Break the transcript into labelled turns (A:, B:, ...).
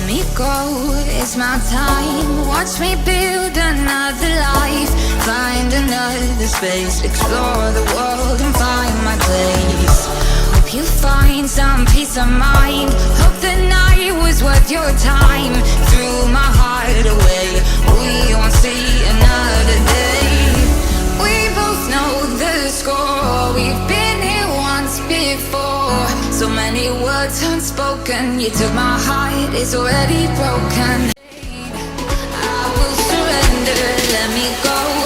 A: me go, it's my time. Watch me build another life. Find another space, explore the world and find my place. Hope you find some peace of mind. Hope the night was worth your time. Threw my heart away, we won't see another day. We both know the score, we've been here once before. So many words unspoken, you took my heart, it's already broken. I will surrender, let me go.